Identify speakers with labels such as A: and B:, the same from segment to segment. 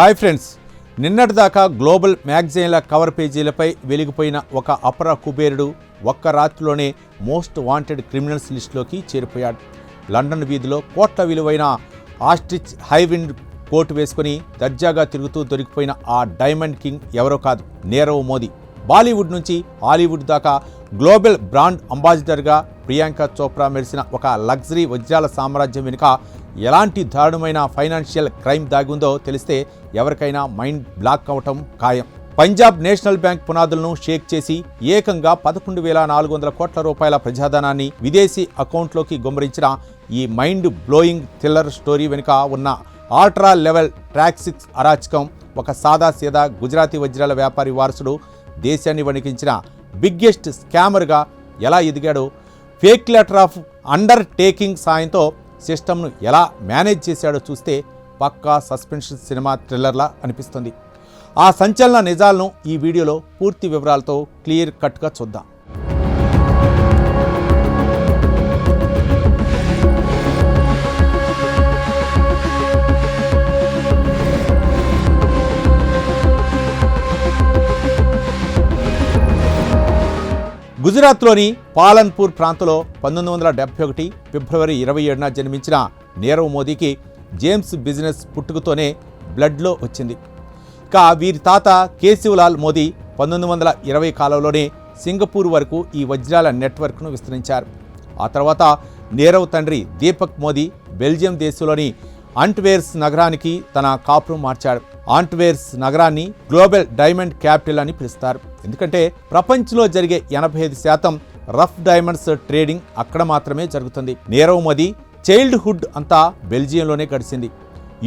A: Hi friends, నిన్నటిదాకా global మ్యాగజైన్ల cover పేజీలపై వెలిగిపోయిన ఒక అపర కుబేరుడు ఒక్క రాత్రిలోనే మోస్ట్ వాంటెడ్ క్రిమినల్స్ లిస్టులోకి చేరిపోయాడు. లండన్ వీధిలో కోట్ల విలువైన ఆస్ట్రిచ్ హైవిండ్ కోటు వేసుకుని దర్జాగా తిరుగుతూ దొరికిపోయిన ఆ డైమండ్ కింగ్ ఎవరో కాదు, నీరవ్ మోదీ. బాలీవుడ్ నుంచి హాలీవుడ్ దాకా గ్లోబల్ బ్రాండ్ అంబాసిడర్గా ప్రియాంక చోప్రా మెరిసిన ఒక లగ్జరీ వజ్రాల సామ్రాజ్యం వెనుక ఎలాంటి దారుణమైన ఫైనాన్షియల్ క్రైమ్ దాగుందో తెలిస్తే ఎవరికైనా మైండ్ బ్లాక్ అవటం ఖాయం. పంజాబ్ నేషనల్ బ్యాంక్ పునాదులను షేక్ చేసి ఏకంగా 11,400 కోట్ల రూపాయల ప్రజాధనాన్ని విదేశీ అకౌంట్లోకి గుమ్మరించిన ఈ మైండ్ బ్లోయింగ్ థ్రిల్లర్ స్టోరీ వెనుక ఉన్న ఆల్ట్రా లెవెల్ ట్రాక్సిక్స్ అరాచకం ఒక సాదాసీదా గుజరాతీ వజ్రాల వ్యాపారి వారసుడు దేశాన్ని వణికించిన బిగ్గెస్ట్ స్కామర్గా ఎలా ఎదిగాడో, fake letter of undertaking సాయంతో సిస్టమ్ను ఎలా మేనేజ్ చేశాడో చూస్తే పక్కా సస్పెన్షన్ సినిమా థ్రిల్లర్లా అనిపిస్తుంది. ఆ సంచలన నిజాలను ఈ వీడియోలో పూర్తి వివరాలతో క్లియర్ కట్గా చూద్దాం. గుజరాత్లోని పాలన్పూర్ ప్రాంతంలో 1971 ఫిబ్రవరి 27న జన్మించిన నీరవ్ మోదీకి జేమ్స్ బిజినెస్ పుట్టుకతోనే బ్లడ్లో వచ్చింది. ఇక వీరి తాత కేశవ్లాల్ మోదీ 1920 కాలంలోనే సింగపూర్ వరకు ఈ వజ్రాల నెట్వర్క్ను విస్తరించారు. ఆ తర్వాత నీరవ్ తండ్రి దీపక్ మోదీ బెల్జియం దేశంలోని ఆంట్వేర్స్ నగరానికి తన కాపురం మార్చాడు. ఆంట్వేర్స్ నగరాన్ని గ్లోబల్ డైమండ్ క్యాపిటల్ అని పిలుస్తారు. ఎందుకంటే ప్రపంచంలో జరిగే 85% రఫ్ డైమండ్స్ ట్రేడింగ్ అక్కడ మాత్రమే జరుగుతుంది. నీరవ్ మోదీ చైల్డ్హుడ్ అంతా బెల్జియంలోనే గడిచింది.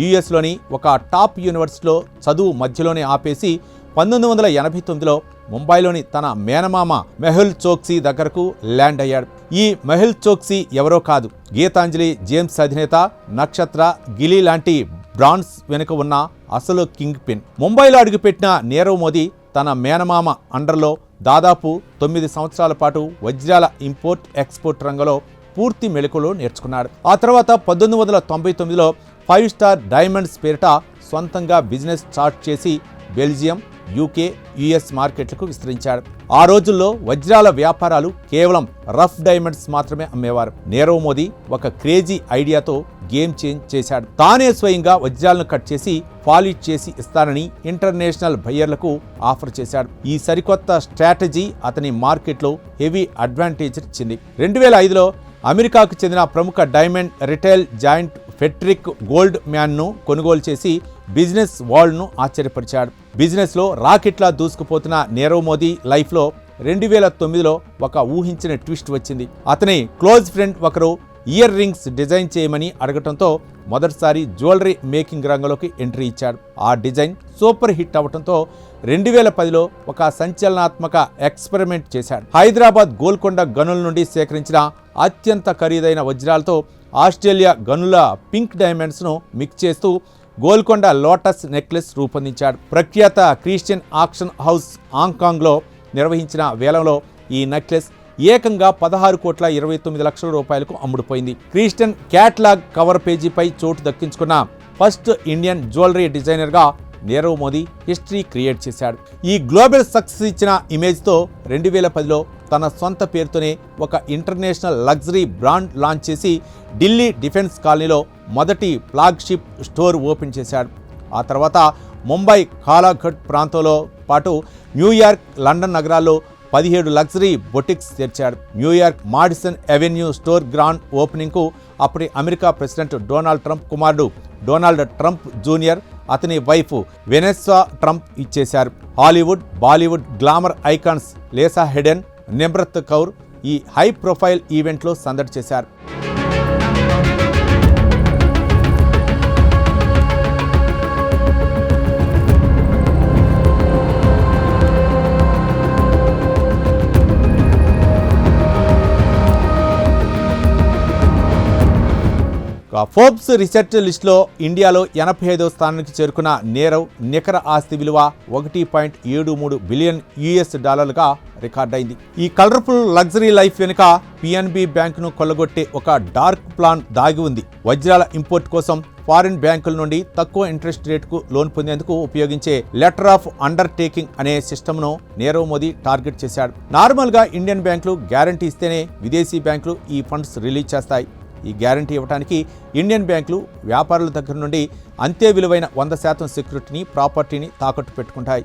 A: యుఎస్లోని ఒక టాప్ యూనివర్సిటీలో చదువు మధ్యలోనే ఆపేసి 1989లో ముంబైలోని తన మేనమామ మెహుల్ చోక్సీ దగ్గరకు ల్యాండ్ అయ్యాడు. ఈ మెహుల్ చోక్సీ ఎవరో కాదు, గీతాంజలి జేమ్స్ అధినేత, నక్షత్ర, గిలీ లాంటి బ్రాండ్స్ వెనుక ఉన్న అసలు కింగ్ పిన్. ముంబైలో అడుగుపెట్టిన నీరవ్ మోదీ తన మేనమామ అండర్లో దాదాపు 9 సంవత్సరాల పాటు వజ్రాల ఇంపోర్ట్ ఎక్స్పోర్ట్ రంగంలో పూర్తి మెళకువలు నేర్చుకున్నాడు. ఆ తర్వాత 1999లో 5 స్టార్ డైమండ్స్ పేరిట సొంతంగా బిజినెస్ స్టార్ట్ చేసి బెల్జియం, యూకే, యుఎస్ మార్కెట్లకు విస్తరించాడు. ఆ రోజుల్లో వజ్రాల వ్యాపారాలు కేవలం రఫ్ డైమండ్స్ మాత్రమే అమ్మేవారు. నీరవ్ మోదీ ఒక క్రేజీ ఐడియాతో గేమ్ చేంజ్ చేశాడు. తానే స్వయంగా వజ్రాలను కట్ చేసి పాలిష్ చేసి ఇస్తానని ఇంటర్నేషనల్ బయ్యర్లకు ఆఫర్ చేశాడు. ఈ సరికొత్త స్ట్రాటజీ అతని మార్కెట్లో హెవీ అడ్వాంటేజ్ ఇచ్చింది. 2005లో అమెరికాకు చెందిన ప్రముఖ డైమండ్ రిటైల్ జాయింట్ ఫెట్రిక్ గోల్డ్ మ్యాన్ను కొనుగోలు చేసి బిజినెస్ వరల్డ్ను ఆశ్చర్యపరిచాడు. బిజినెస్లో రాకెట్లా దూసుకుపోతున్న నీరవ్ మోదీ లైఫ్లో 2009లో ఒక ఊహించిన ట్విస్ట్ వచ్చింది. అతని క్లోజ్ ఫ్రెండ్ ఒకరు ఇయర్ రింగ్స్ డిజైన్ చేయమని అడగటంతో మొదటిసారి జ్యువెలరీ మేకింగ్ రంగంలోకి ఎంట్రీ ఇచ్చాడు. ఆ డిజైన్ సూపర్ హిట్ అవడంతో 2010లో ఒక సంచలనాత్మక ఎక్స్పెరిమెంట్ చేశాడు. హైదరాబాద్ గోల్కొండ గనుల నుండి సేకరించిన అత్యంత ఖరీదైన వజ్రాలతో ఆస్ట్రేలియా గనుల పింక్ డైమండ్స్ను మిక్స్ చేస్తూ గోల్కొండ లోటస్ నెక్లెస్ రూపొందించాడు. ప్రఖ్యాత క్రిస్టియన్ ఆక్షన్ హౌస్ హాంకాంగ్లో నిర్వహించిన వేలంలో ఈ నెక్లెస్ ఏకంగా 16,29,00,000 రూపాయలకు అమ్ముడుపోయింది. క్రిస్టియన్ క్యాట్లాగ్ కవర్ పేజీపై చోటు దక్కించుకున్న ఫస్ట్ ఇండియన్ జ్యువెలరీ డిజైనర్గా నీరవ్ మోదీ హిస్టరీ క్రియేట్ చేశాడు. ఈ గ్లోబల్ సక్సెస్ ఇచ్చిన ఇమేజ్తో 2010లో తన సొంత పేరుతోనే ఒక ఇంటర్నేషనల్ లగ్జరీ బ్రాండ్ లాంచ్ చేసి ఢిల్లీ డిఫెన్స్ కాలనీలో మొదటి ఫ్లాగ్షిప్ స్టోర్ ఓపెన్ చేశాడు. ఆ తర్వాత ముంబై కాలాఘట్ ప్రాంతంలో పాటు న్యూయార్క్, లండన్ నగరాల్లో 17 లగ్జరీ బొటిక్స్ తెరిచాడు. New York Madison Avenue store grand ఓపెనింగ్కు అప్పటి అమెరికా ప్రెసిడెంట్ డొనాల్డ్ ట్రంప్ కుమారుడు డొనాల్డ్ ట్రంప్ జూనియర్, అతని వైఫ్ వెనెస్సా ట్రంప్ ఇచ్చేశారు. Hollywood, Bollywood glamour icons Lisa Haydon, Nimrat Kaur ఈ హై ప్రొఫైల్ ఈవెంట్లో సందడి చేశారు. ఫోర్బ్స్ రీసెర్చ్ లిస్టులో ఇండియాలో 85వ స్థానానికి చేరుకున్న నీరవ్ నికర ఆస్తి విలువ $1.73 బిలియన్ రికార్డైంది. ఈ కలర్ఫుల్ లగ్జరీ లైఫ్ వెనుక పిఎన్బి బ్యాంకును కొల్లగొట్టే ఒక డార్క్ ప్లాన్ దాగి ఉంది. వజ్రాల ఇంపోర్ట్ కోసం ఫారిన్ బ్యాంకుల నుండి తక్కువ ఇంట్రెస్ట్ రేటుకు లోన్ పొందేందుకు ఉపయోగించే లెటర్ ఆఫ్ అండర్టేకింగ్ అనే సిస్టమ్ను నీరవ్ మోదీ టార్గెట్ చేశాడు. నార్మల్గా ఇండియన్ బ్యాంకులు గ్యారంటీ ఇస్తేనే విదేశీ బ్యాంకులు ఈ ఫండ్స్ రిలీజ్ చేస్తాయి. ఈ గ్యారంటీ ఇవ్వడానికి ఇండియన్ బ్యాంకులు వ్యాపారుల దగ్గర నుండి అంతే విలువైన 100% సెక్యూరిటీని, ప్రాపర్టీని తాకట్టు పెట్టుకుంటాయి.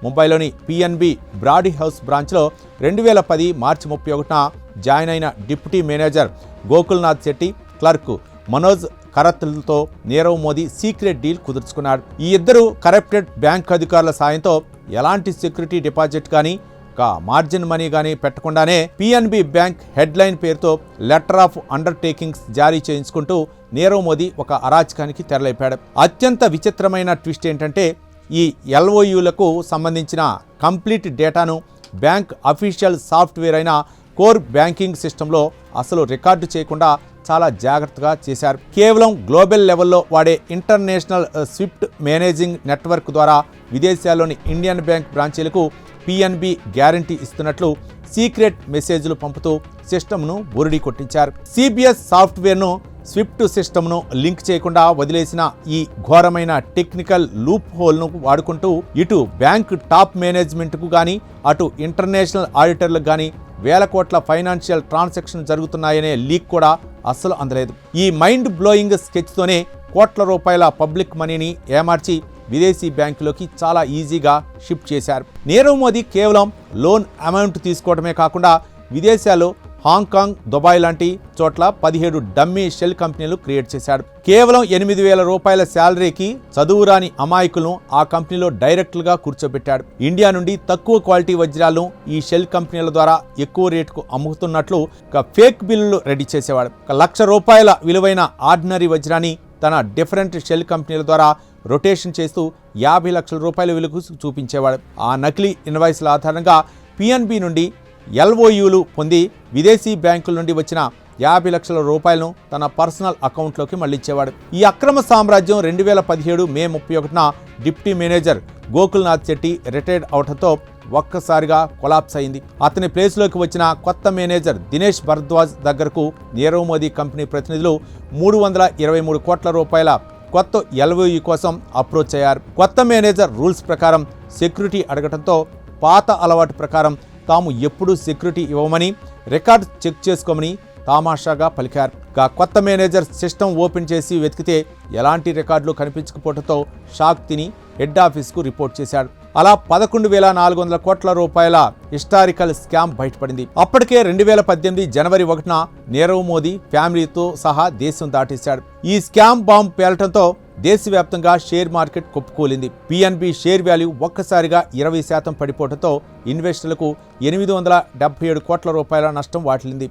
A: ముంబైలోని పిఎన్బి బ్రాడీ హౌస్ బ్రాంచ్లో 2010 మార్చి 31న జాయిన్ అయిన deputy manager Gokulnath Shetty, clerk Manoj కరత్లతో నీరవ్ మోదీ సీక్రెట్ డీల్ కుదుర్చుకున్నాడు. ఈ ఇద్దరు కరప్టెడ్ బ్యాంక్ అధికారుల సాయంతో ఎలాంటి సెక్యూరిటీ డిపాజిట్ కానీ మార్జిన్ మనీ కానీ పెట్టకుండానే పిఎన్బి బ్యాంక్ హెడ్లైన్ పేరుతో లెటర్ ఆఫ్ అండర్టేకింగ్స్ జారీ చేయించుకుంటూ నీరవ్ మోదీ ఒక అరాచకానికి తెరలేపాడు. అత్యంత విచిత్రమైన ట్విస్ట్ ఏంటంటే ఈ ఎల్ఓయూలకు సంబంధించిన కంప్లీట్ డేటాను బ్యాంక్ అఫీషియల్ సాఫ్ట్వేర్ అయిన కోర్ బ్యాంకింగ్ సిస్టంలో అసలు రికార్డు చేయకుండా చాలా జాగ్రత్తగా చేశారు. కేవలం గ్లోబల్ లెవెల్లో వాడే ఇంటర్నేషనల్ స్విఫ్ట్ మేనేజింగ్ నెట్వర్క్ ద్వారా విదేశాల్లోని ఇండియన్ బ్యాంక్ బ్రాంచీలకు పిఎన్బి గ్యారంటీ ఇస్తున్నట్లు సీక్రెట్ మెసేజ్లు పంపుతూ సిస్టమ్ను బురిడి కొట్టించారు. సిబిఎస్ సాఫ్ట్వేర్ను స్విఫ్ట్ సిస్టమ్ను లింక్ చేయకుండా వదిలేసిన ఈ ఘోరమైన టెక్నికల్ లూప్ హోల్ను వాడుకుంటూ ఇటు బ్యాంక్ టాప్ మేనేజ్మెంట్కు కానీ అటు ఇంటర్నేషనల్ ఆడిటర్లకు కానీ వేల కోట్ల ఫైనాన్షియల్ ట్రాన్సాక్షన్ జరుగుతున్నాయనే లీక్ కూడా అస్సలు అందలేదు. ఈ మైండ్ బ్లోయింగ్ స్కెచ్తోనే కోట్ల రూపాయల పబ్లిక్ మనీని ఏమార్చి విదేశీ బ్యాంకులోకి చాలా ఈజీగా షిఫ్ట్ చేశారు. నీరవ్ మోదీ కేవలం లోన్ అమౌంట్ తీసుకోవడమే కాకుండా విదేశాల్లో హాంకాంగ్, దుబాయ్ లాంటి చోట్ల 17 డమ్మీ షెల్ కంపెనీలు క్రియేట్ చేశాడు. కేవలం 8,000 రూపాయల శాలరీకి చదువురాని అమాయకులను ఆ కంపెనీలో డైరెక్ట్గా కూర్చోబెట్టాడు. ఇండియా నుండి తక్కువ క్వాలిటీ వజ్రాలను ఈ షెల్ కంపెనీల ద్వారా ఎక్కువ రేటుకు అమ్ముతున్నట్లు ఫేక్ బిల్లులు రెడీ చేసేవాడు. ₹1,00,000 విలువైన ఆర్డినరీ వజ్రాన్ని తన డిఫరెంట్ షెల్ కంపెనీల ద్వారా రొటేషన్ చేస్తూ 50 లక్షల రూపాయల విలువకు చూపించేవాడు. ఆ నకిలీ ఇన్వాయిస్ల ఆధారంగా పిఎన్బి నుండి ఎల్ఓయూలు పొంది విదేశీ బ్యాంకుల నుండి వచ్చిన 50 లక్షల రూపాయలను తన పర్సనల్ అకౌంట్లోకి మళ్లించేవాడు. ఈ అక్రమ సామ్రాజ్యం 2017 మే 31న deputy manager Gokulnath Shetty retired అవడంతో ఒక్కసారిగా కొలాప్స్ అయింది. అతని ప్లేస్లోకి వచ్చిన కొత్త మేనేజర్ దినేష్ భరద్వాజ్ దగ్గరకు నీరవ్ మోదీ కంపెనీ ప్రతినిధులు 323 కోట్ల రూపాయల కొత్త ఎల్ఓయూ కోసం అప్రోచ్ అయ్యారు. కొత్త మేనేజర్ రూల్స్ ప్రకారం సెక్యూరిటీ అడగడంతో పాత అలవాటు ప్రకారం తాము ఎప్పుడూ సెక్యూరిటీ ఇవ్వమని, రికార్డ్ చెక్ చేసుకోమని తామాషాగా పలికారు. కొత్త మేనేజర్ సిస్టమ్ ఓపెన్ చేసి వెతికితే ఎలాంటి రికార్డులు కనిపించకపోవడంతో షాక్ తిని హెడ్ ఆఫీస్కు రిపోర్ట్ చేశాడు. అలా 11,400 కోట్ల రూపాయల హిస్టారికల్ స్కామ్ బయటపడింది. అప్పటికే 2018 జనవరి 1న నీరవ్ మోదీ ఫ్యామిలీతో సహా దేశం దాటేశాడు. ఈ స్కామ్ బాంబ్ పేలటంతో దేశవ్యాప్తంగా షేర్ మార్కెట్ కుప్పకూలింది. పిఎన్బి షేర్ వాల్యూ ఒక్కసారిగా 20% పడిపోవడంతో ఇన్వెస్టర్లకు 877 కోట్ల రూపాయల నష్టం వాటిల్లింది.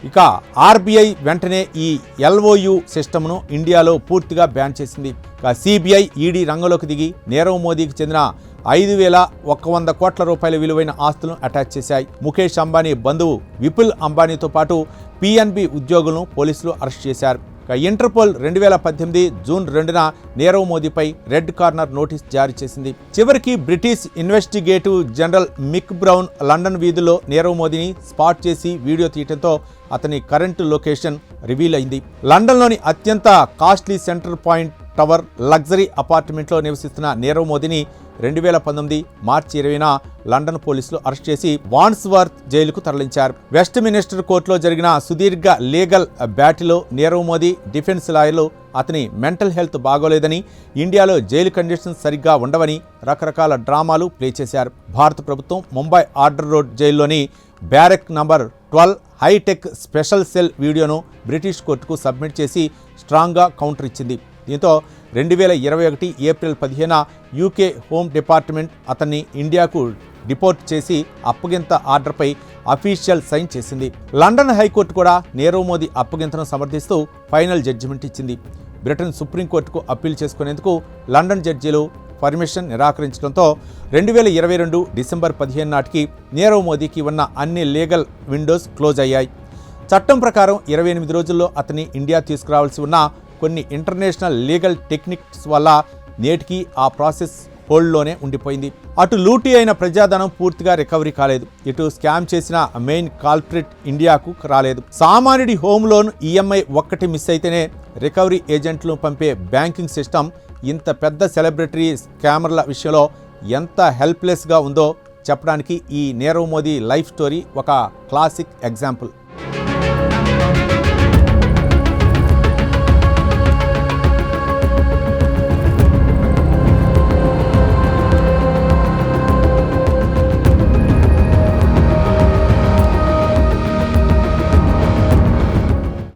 A: ఇక ఆర్బీఐ వెంటనే ఈ ఎల్ఓయూ సిస్టమ్ను ఇండియాలో పూర్తిగా బ్యాన్ చేసింది. సిబిఐ, ఈడీ రంగంలోకి దిగి నీరవ్ మోదీకి చెందిన 5,100 కోట్ల రూపాయల విలువైన ఆస్తులను అటాచ్ చేశాయి. ముఖేష్ అంబానీ బంధువు విపుల్ అంబానీతో పాటు పిఎన్బి ఉద్యోగులను పోలీసులు అరెస్ట్ చేశారు. ఇంటర్పోల్ 2018 జూన్ 2న నీరవ్ మోదీపై రెడ్ కార్నర్ నోటీస్ జారీ చేసింది. చివరికి బ్రిటిష్ ఇన్వెస్టిగేటివ్ జనరల్ మిక్ బ్రౌన్ లండన్ వీధుల్లో నీరవ్ మోదీని స్పాట్ చేసి వీడియో తీయడంతో అతని కరెంట్ లొకేషన్ రివీల్ అయింది. లండన్లోని అత్యంత costly centre point tower luxury అపార్ట్మెంట్లో నివసిస్తున్న నీరవ్ మోదీని 2019 మార్చి 20న లండన్ పోలీసులు అరెస్ట్ చేసి వాన్స్వర్త్ జైలుకు తరలించారు. వెస్ట్ మినిస్టర్ కోర్టులో జరిగిన సుదీర్ఘ లీగల్ బ్యాటిల్లో నీరవ్ మోదీ డిఫెన్స్ లాయర్లు అతని మెంటల్ హెల్త్ బాగోలేదని, ఇండియాలో జైలు కండిషన్స్ సరిగ్గా ఉండవని రకరకాల డ్రామాలు ప్లే చేశారు. భారత ప్రభుత్వం ముంబై ఆర్డర్ రోడ్ జైల్లోని barrack number 12 hi tech special cell వీడియోను బ్రిటిష్ కోర్టుకు సబ్మిట్ చేసి స్ట్రాంగ్గా కౌంటర్ ఇచ్చింది. దీంతో 2021 ఏప్రిల్ 15 యూకే హోమ్ డిపార్ట్మెంట్ అతన్ని ఇండియాకు డిపోర్ట్ చేసి అప్పగింత ఆర్డర్పై అఫీషియల్ సైన్ చేసింది. లండన్ హైకోర్టు కూడా నీరవ్ మోదీ అప్పగింతను సమర్థిస్తూ ఫైనల్ జడ్జిమెంట్ ఇచ్చింది. బ్రిటన్ సుప్రీంకోర్టుకు అప్పీల్ చేసుకునేందుకు లండన్ జడ్జీలు పర్మిషన్ నిరాకరించడంతో 2022 డిసెంబర్ 15 నాటికి నీరవ్ మోదీకి ఉన్న అన్ని లీగల్ విండోస్ క్లోజ్ అయ్యాయి. చట్టం ప్రకారం 28 రోజుల్లో అతన్ని ఇండియా తీసుకురావాల్సి ఉన్న కొన్ని ఇంటర్నేషనల్ లీగల్ టెక్నిక్స్ వల్ల నేటికి ఆ ప్రాసెస్ హోల్డ్లోనే ఉండిపోయింది. అటు లూటీ అయిన ప్రజాధనం పూర్తిగా రికవరీ కాలేదు, ఇటు స్కామ్ చేసిన మెయిన్ కాల్ప్రిట్ ఇండియాకు రాలేదు. సామాన్యుడి హోమ్ లోన్ ఈఎంఐ ఒక్కటి మిస్ అయితేనే రికవరీ ఏజెంట్లు పంపే బ్యాంకింగ్ సిస్టమ్ ఇంత పెద్ద సెలబ్రిటీ స్కామర్ల విషయంలో ఎంత హెల్ప్లెస్గా ఉందో చెప్పడానికి ఈ నీరవ్ మోదీ లైఫ్ స్టోరీ ఒక క్లాసిక్ ఎగ్జాంపుల్.